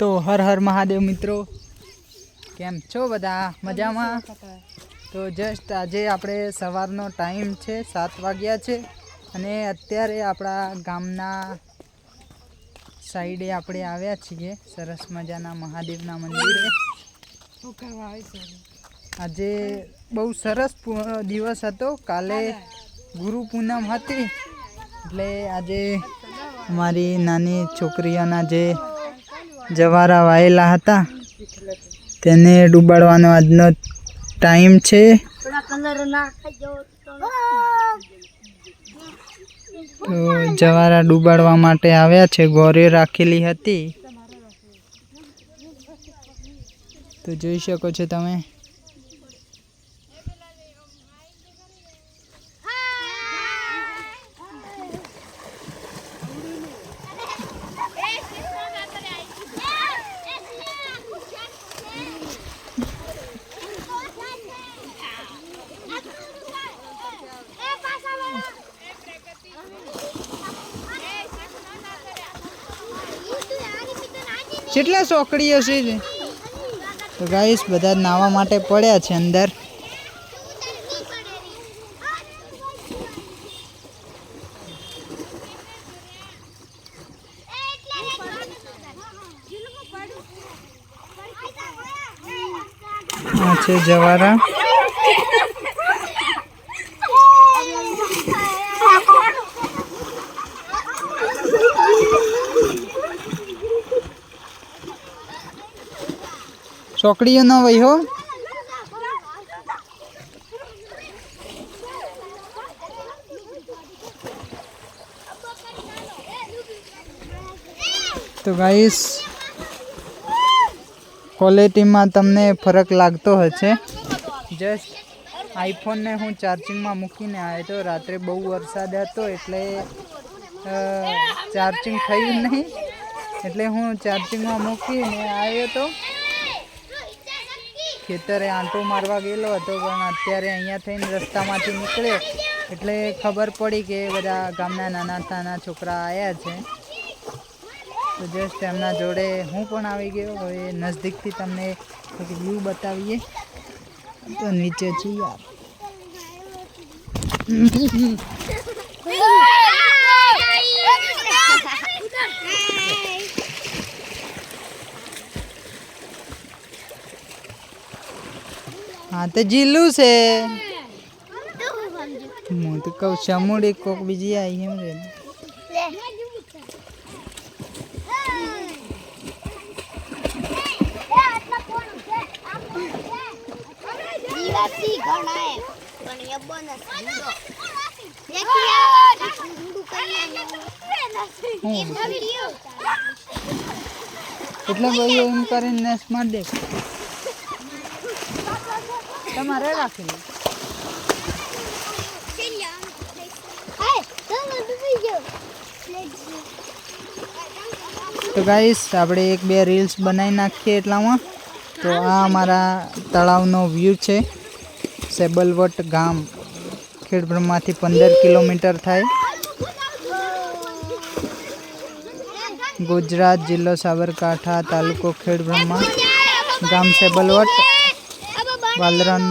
तो हर हर महादेव मित्रों केम छो बधा मजामां। तो जस्ट आजे आपणे सवारनो टाइम छे 7 वाग्या छे अने अत्यारे आपणा गामना साइडे आपणे आव्या छीए सरस मजाना महादेवना मंदिरे। आजे बहु सरस दिवस हतो। काले गुरु पूनम हती એટલે આજે અમારી નાની છોકરીઓના જે જવારા વાયેલા હતા તેને ડૂબાડવાનો આજનો ટાઈમ છે। તો જવારા ડૂબાડવા માટે આવ્યા છે। ગોરે રાખેલી હતી તો જોઈ શકો છો તમે। કેટલા સોકડીઓ છે તો ગાઈસ બધા નાવા માટે પડ્યા છે અંદર। આ છે જવારા। ચોકડીઓ ન વહી હો। તો ગાઈસ ક્વોલિટીમાં તમને ફરક લાગતો હશે। જસ્ટ આઈફોનને હું ચાર્જિંગમાં મૂકીને આવ્યો તો રાત્રે બહુ વરસાદ હતો એટલે ચાર્જિંગ થયું નહીં એટલે હું ચાર્જિંગમાં મૂકીને આવ્યો તો। ખેતરે આંટો મારવા ગયેલો હતો પણ અત્યારે અહીંયા થઈને રસ્તામાંથી નીકળ્યો એટલે ખબર પડી કે બધા ગામના નાના નાના છોકરા આવ્યા છે તો જસ્ટ એમના જોડે હું પણ આવી ગયો। હવે નજીકથી તમને એક વ્યૂ બતાવીએ તો નીચે છું યાર। हाँ तो जिलू से मैं तो कहूँ समूड़ी कोक बीजी आई है मुझे। એટલે ભાઈ એમ કરીને નેસ માર દે તમારે રાખેલી। તો ગાઈસ આપણે એક બે રીલ્સ બનાવી નાખીએ એટલામાં। તો આ અમારા તળાવનો વ્યૂ છે। સેબલવટ ગામ ખેડબ્રહ્માથી 15 કિલોમીટર થાય। ગુજરાત જિલ્લો સાબરકાંઠા તાલુકો ખેડબ્રહ્મા ગામ સેબલવટ વાલરાન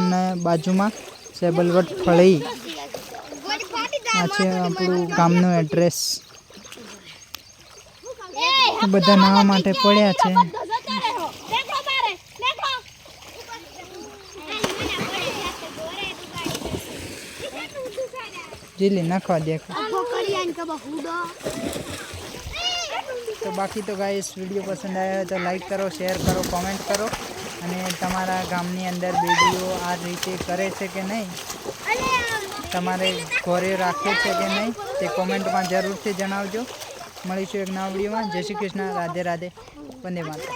બાજુમાં સેબલવટ ફળી। આ છે આપણું ગામનું એડ્રેસ। બધા નાવા માટે પડ્યા છે। જીલી નાખવા દેખો। तो बाकी तो गाइस वीडियो पसंद आया तो लाइक करो, शेर करो, कमेंट करो અને તમારા ગામની અંદર બેબીઓ આ રીતે કરે છે કે નહીં, તમારે ઘરે રાખે છે કે નહીં તે કોમેન્ટમાં જરૂરથી જણાવજો। મળીશું એક નવા વિડીયોમાં। જય શ્રી કૃષ્ણ, રાધે રાધે, વંદે માતરમ।